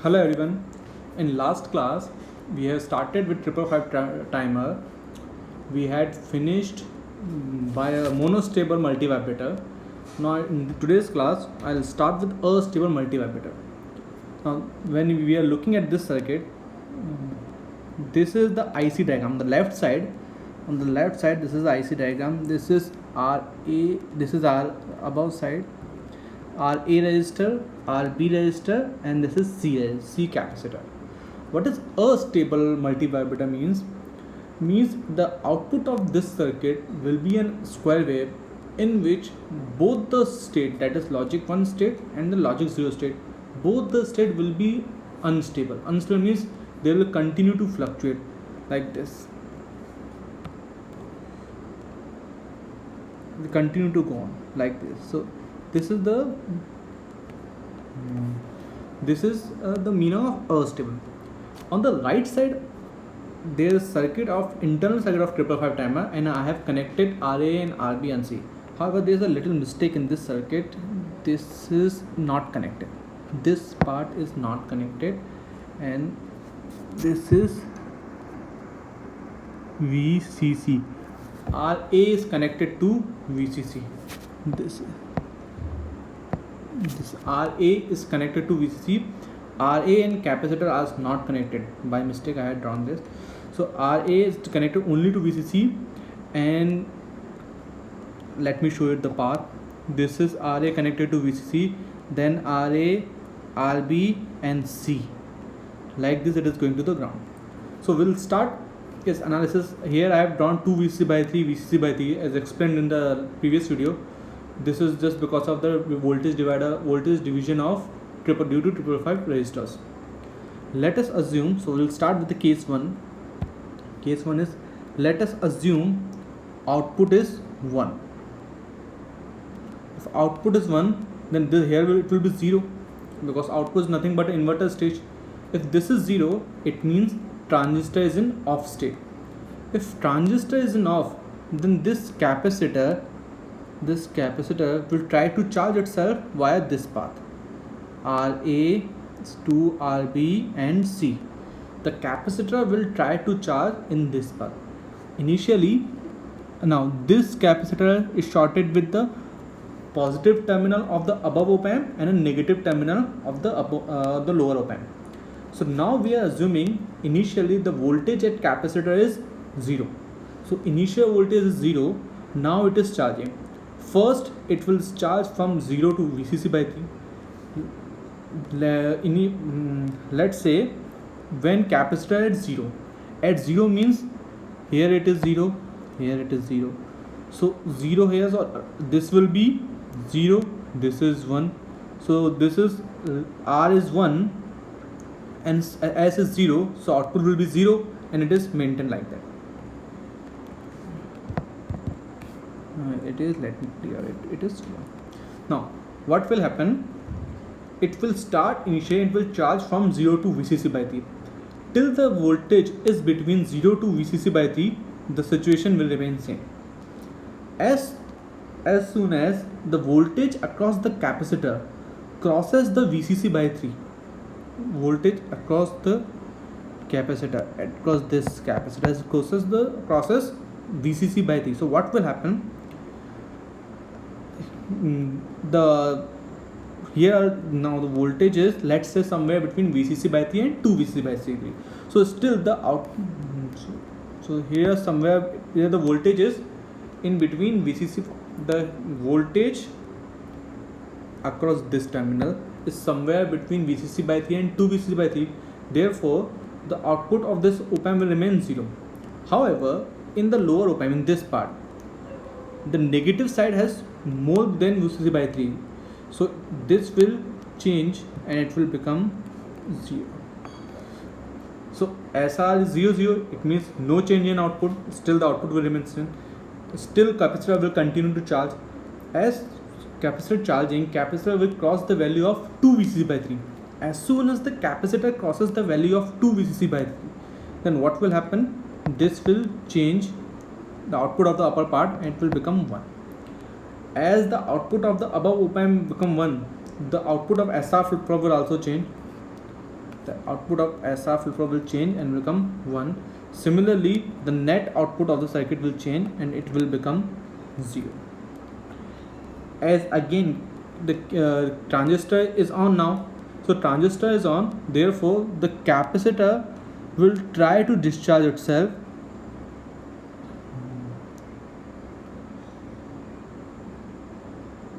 Hello everyone. In last class, we have started with 555 timer. We had finished by a monostable multivibrator. Now in today's class, I'll start with a stable multivibrator. Now when we are looking at this circuit, this is the IC diagram. On the left side, this is the IC diagram. This is RA. This is R above side. RA resistor, RB resistor, and this is C capacitor. What is a stable multivibrator means? Means the output of this circuit will be a square wave in which both the state, that is logic 1 state and the logic 0 state, both the state will be unstable. Unstable means they will continue to fluctuate like this. They continue to go on like this. So this is the meaning of a stable. On the right side, there is internal circuit of 555 timer, and I have connected RA and RB and C. However, there is a little mistake in this circuit. This is not connected. This part is not connected, and this is VCC. RA is connected to VCC. This RA is connected to VCC. RA and capacitor are not connected. By mistake I had drawn this. So RA is connected only to VCC, and let me show you the path. This is RA connected to VCC, then RA, RB and C. Like this it is going to the ground. So we'll start analysis. Here I have drawn 2 VCC by 3 as explained in the previous video. This is just because of the voltage division of due to 555 resistors. Let us assume, so we'll start with the case 1. Case 1 is, let us assume output is 1. If output is 1, then it will be 0, because output is nothing but an inverter stage. If this is 0, it means transistor is in off state. If transistor is in off, then this capacitor will try to charge itself via this path, RA to RB and C. The capacitor will try to charge in this path initially. Now this capacitor is shorted with the positive terminal of the above op amp and a negative terminal of the lower op amp. So now we are assuming initially the voltage at capacitor is 0. So initial voltage is 0. Now it is charging. First it will charge from 0 to VCC by 3. Let's say when capacitor at 0 means here it is 0, here it is 0. So 0 here, so this will be 0, this is 1. So this is R is 1 and S is 0, so output will be 0 and it is maintained like that. It is, let me clear it, it is clear. Now what will happen? It will start initially, it will charge from 0 to VCC by 3. Till the voltage is between 0 to VCC by 3, the situation will remain same. As soon as the voltage across the capacitor crosses the VCC by 3, voltage across the capacitor, across this capacitor crosses VCC by 3. So what will happen? Here now the voltage is, let's say, somewhere between VCC by 3 and 2 VCC by 3. So still the so here somewhere here the voltage is in between VCC. The voltage across this terminal is somewhere between VCC by 3 and 2 VCC by 3. Therefore the output of this op amp will remain 0. However, in the lower op amp, in this part, the negative side has more than VCC by 3. So this will change and it will become 0. So SR is 0, 0, it means no change in output, still the output will remain same. Still capacitor will continue to charge. As capacitor charging, capacitor will cross the value of 2 VCC by 3. As soon as the capacitor crosses the value of 2 VCC by 3, then what will happen? This will change the output of the upper part and it will become 1. As the output of the above op amp become 1, the output of SR flip flop will also change. the output of SR flip-flop will change and become 1. Similarly, the net output of the circuit will change and it will become 0. As again the transistor is on now, so transistor is on, therefore the capacitor will try to discharge itself.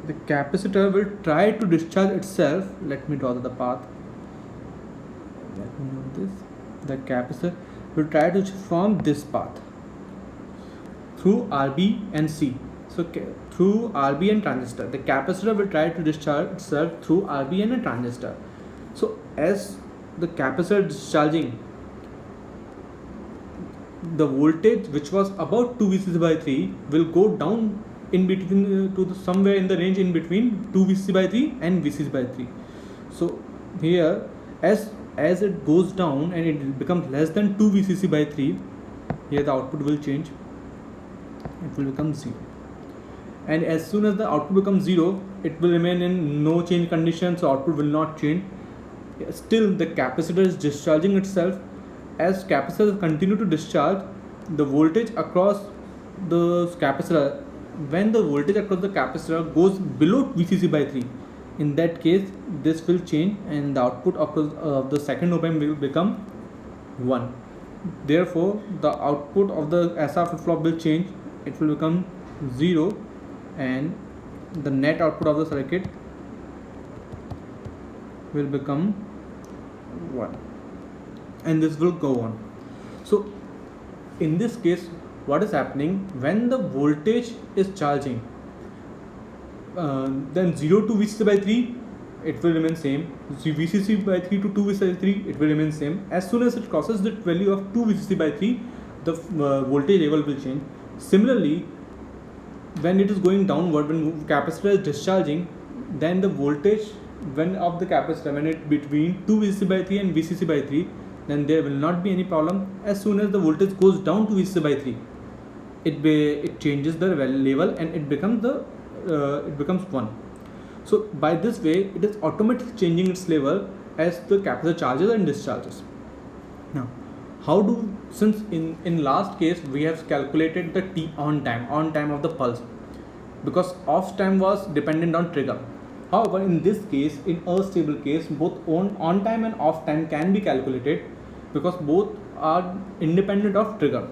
The capacitor will try to discharge itself. Let me draw the path. Let me know this. The capacitor will try to form this path through RB and C. So through RB and transistor, the capacitor will try to discharge itself through RB and a transistor. So as the capacitor discharging, the voltage which was about 2 VCC by 3 will go down in between somewhere in the range in between 2 VCC by 3 and VCC by 3. So here as it goes down and it becomes less than 2 VCC by 3, here the output will change. It will become 0. And as soon as the output becomes 0, it will remain in no change condition, so output will not change. Still the capacitor is discharging itself. As capacitor continue to discharge, the voltage across the capacitor, when the voltage across the capacitor goes below VCC by 3, in that case this will change and the output of the second op amp will become 1. Therefore the output of the SR flip-flop will change. It will become 0 and the net output of the circuit will become 1, and this will go on. So in this case, what is happening, when the voltage is charging, then 0 to VCC by 3 it will remain same, VCC by 3 to 2 VCC by 3 it will remain same. As soon as it crosses the value of 2 VCC by 3, the voltage level will change. Similarly, when it is going downward, when capacitor is discharging, then the voltage of the capacitor, when it between 2 VCC by 3 and VCC by 3, then there will not be any problem. As soon as the voltage goes down to VCC by 3, it changes the level and it becomes 1. So by this way, it is automatically changing its level as the capacitor charges and discharges. Now, since in last case we have calculated the T on time of the pulse, because off time was dependent on trigger. However, in this case, in a stable case, both on time and off time can be calculated because both are independent of trigger.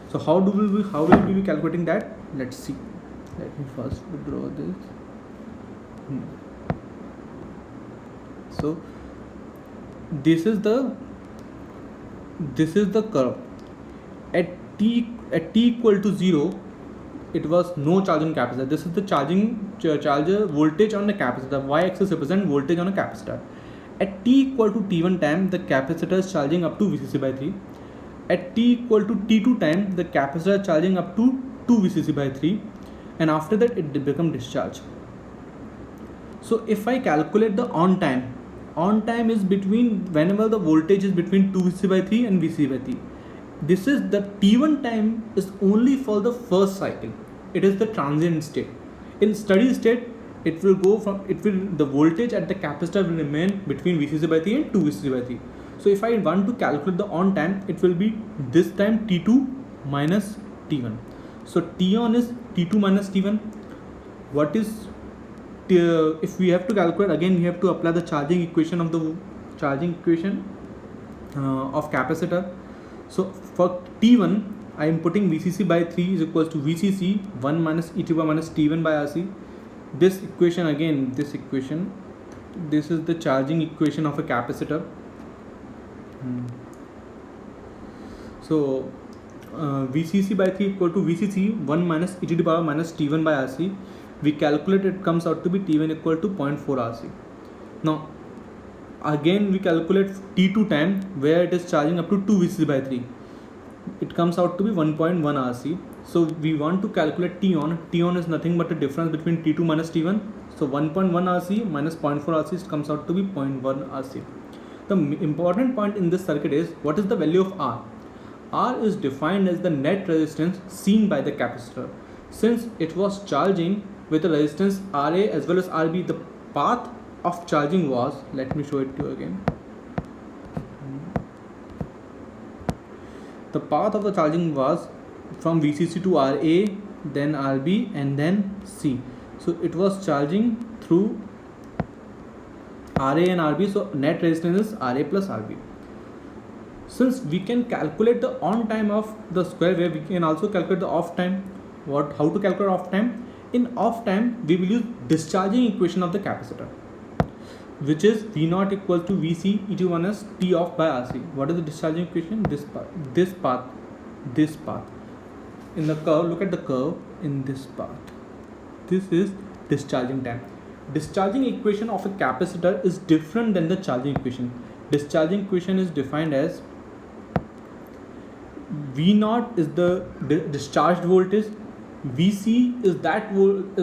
So how will we be calculating that? Let's see. Let me first draw this. So this is the curve. At t equal to 0, it was no charge on capacitor. This is the charger voltage on the capacitor. The y-axis represents voltage on a capacitor. At t equal to t1 time, the capacitor is charging up to VCC by 3. At t equal to t2 time, the capacitor is charging up to 2 VCC by 3, and after that it becomes discharged. So if I calculate the on time is between whenever the voltage is between 2 VCC by 3 and VCC by 3. This is the T1 time is only for the first cycle. It is the transient state. In steady state, the voltage at the capacitor will remain between VCC by 3 and 2 VCC by 3. So if I want to calculate the on time, it will be this time T2 minus T1. So T on is T2 minus T1. What is if we have to calculate, again we have to apply the charging equation of capacitor. So for T1, I am putting VCC by 3 is equals to VCC 1 minus e to the power minus T1 by RC. This equation, this is the charging equation of a capacitor. So VCC by 3 equal to VCC 1 minus e to the power minus T1 by RC. We calculate, it comes out to be T1 equal to 0.4 RC. Now again we calculate T2 time, where it is charging up to 2 VCC by 3. It comes out to be 1.1 RC. So we want to calculate T on. T on is nothing but the difference between T2 minus T1. So 1.1 RC minus 0.4 RC comes out to be 0.1 RC. The important point in this circuit is, what is the value of R? R is defined as the net resistance seen by the capacitor. Since it was charging with a resistance RA as well as RB, the path of charging was, let me show it to you again. The path of the charging was from VCC to RA, then RB, and then C. So it was charging through RA and RB, so net resistance is RA plus RB. Since we can calculate the on time of the square wave, we can also calculate the off time. How to calculate off time? In off time, we will use discharging equation of the capacitor, which is V naught equals to Vc e to 1s T off by Rc. What is the discharging equation? This path. In the curve, look at the curve in this path. This is discharging time. Discharging equation of a capacitor is different than the charging equation. Discharging equation is defined as V naught is the discharged voltage, Vc is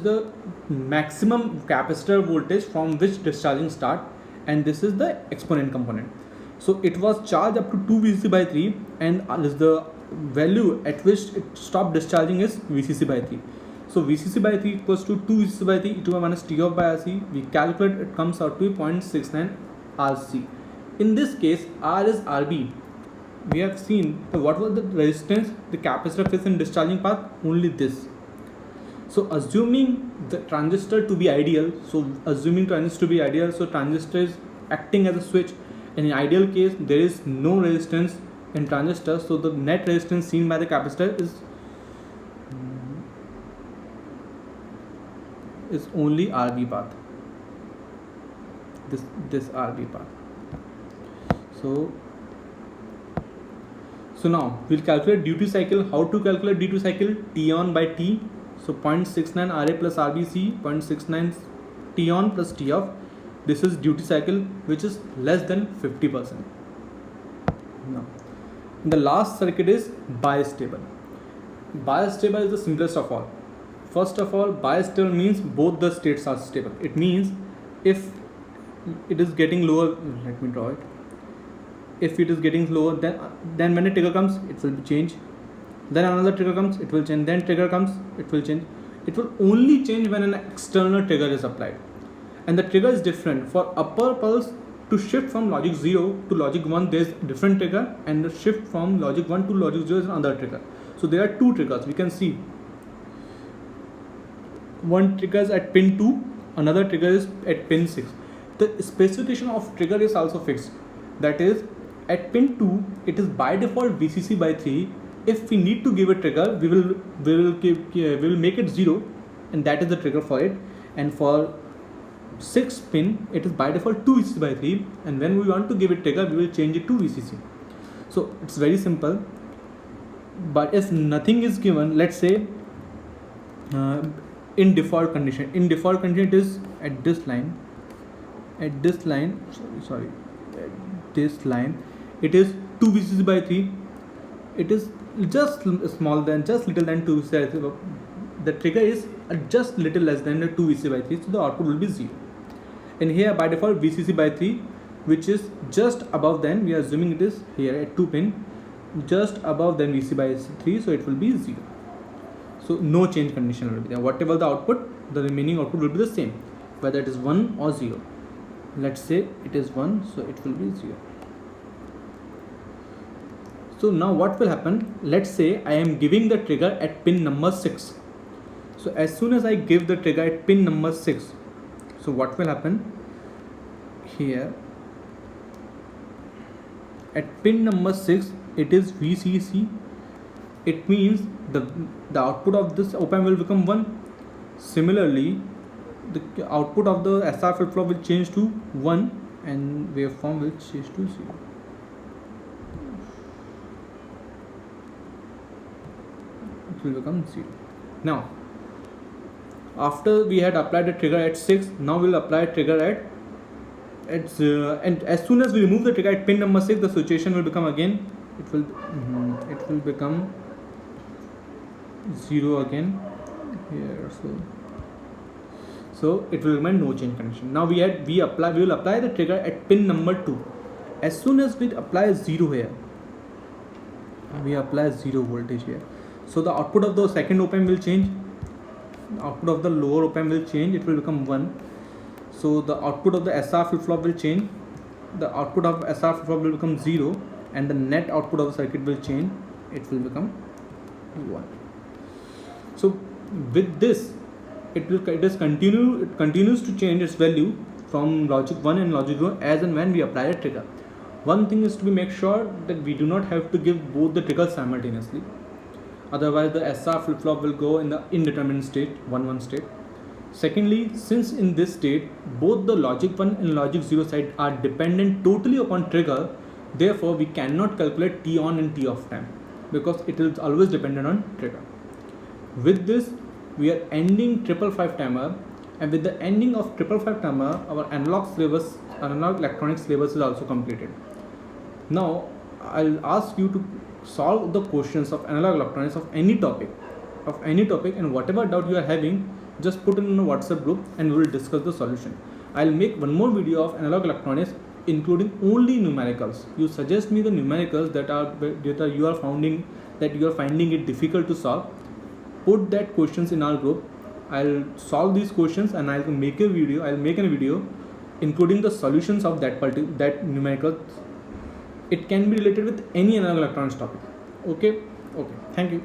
the maximum capacitor voltage from which discharging start, and this is the exponent component. So it was charged up to 2 Vcc by 3, and the value at which it stopped discharging is Vcc by 3. So Vcc by 3 equals to 2 Vcc by 3 e to the minus T off by Rc. We calculate, it comes out to 0.69 Rc. In this case, R is Rb. We have seen what was the resistance the capacitor faced in discharging path, only this. So assuming the transistor to be ideal, so transistor is acting as a switch. In ideal case, there is no resistance in transistor, so the net resistance seen by the capacitor is only RB path, this RB path. So now we'll calculate duty cycle. How to calculate duty cycle? T on by T. So 0.69 RA plus RBC, 0.69 T on plus T off. This is duty cycle, which is less than 50%. Now, the last circuit is bias stable. Bias stable is the simplest of all. First of all, bias stable means both the states are stable. It means if it is getting lower, let me draw it. If it is getting lower, then when a trigger comes, it will change. Then another trigger comes, it will change. Then trigger comes, it will change. It will only change when an external trigger is applied. And the trigger is different. For upper pulse, to shift from logic 0 to logic 1, there is a different trigger, and the shift from logic 1 to logic 0 is another trigger. So there are two triggers. We can see one trigger is at pin 2, another trigger is at pin 6. The specification of trigger is also fixed. That is, at pin 2, it is by default VCC by 3. If we need to give a trigger, we will make it 0, and that is the trigger for it. And for 6 pin, it is by default 2 VCC by 3, and when we want to give it trigger, we will change it to VCC. So it's very simple. But if nothing is given, let's say in default condition, it is at this line, it is 2 VCC by 3. It is just little than 2 VCC. The trigger is just little less than the 2 VCC by 3, so the output will be 0. And here by default VCC by 3, which is just above, then we are assuming it is here at 2 pin, just above than VCC by 3, so it will be 0. So no change condition will be there. Whatever the output, the remaining output will be the same, whether it is 1 or 0. Let's say it is 1, so it will be 0. So now what will happen? Let's say I am giving the trigger at pin number 6. So as soon as I give the trigger at pin number 6, so what will happen? Here at pin number 6, it is VCC. It means the output of this op-amp will become 1. Similarly, the output of the SR flip-flop will change to 1, and waveform will change to 0. It will become 0. Now, after we had applied a trigger at 6, now we'll apply a trigger at and as soon as we remove the trigger at pin number 6, the situation will become again, it will become 0 again here. So it will remain no change condition. Now we will apply the trigger at pin number 2. As soon as we apply 0 here, we apply 0 voltage here. So the output of the second op-amp will change. The output of the lower op-amp will change. It will become 1. So the output of the SR flip-flop will change. The output of SR flip-flop will become 0, and the net output of the circuit will change. it will become 1. So with this, it continues to change its value from logic 1 and logic 0 as and when we apply a trigger. One thing is to make sure that we do not have to give both the triggers simultaneously. Otherwise, the SR flip flop will go in the indeterminate state, 1-1 state. Secondly, since in this state both the logic 1 and logic 0 side are dependent totally upon trigger, therefore we cannot calculate T on and T off time because it is always dependent on trigger. With this, we are ending 555 timer, and with the ending of 555 timer, our analog electronic syllabus is also completed. Now I'll ask you to solve the questions of analog electronics of any topic, and whatever doubt you are having, just put it in a WhatsApp group and we will discuss the solution. I'll make one more video of analog electronics including only numericals. You suggest me the numericals that you are finding it difficult to solve. Put that questions in our group. I'll solve these questions and I'll make a video including the solutions of that numerical. It can be related with any analog electronics topic. Okay, thank you.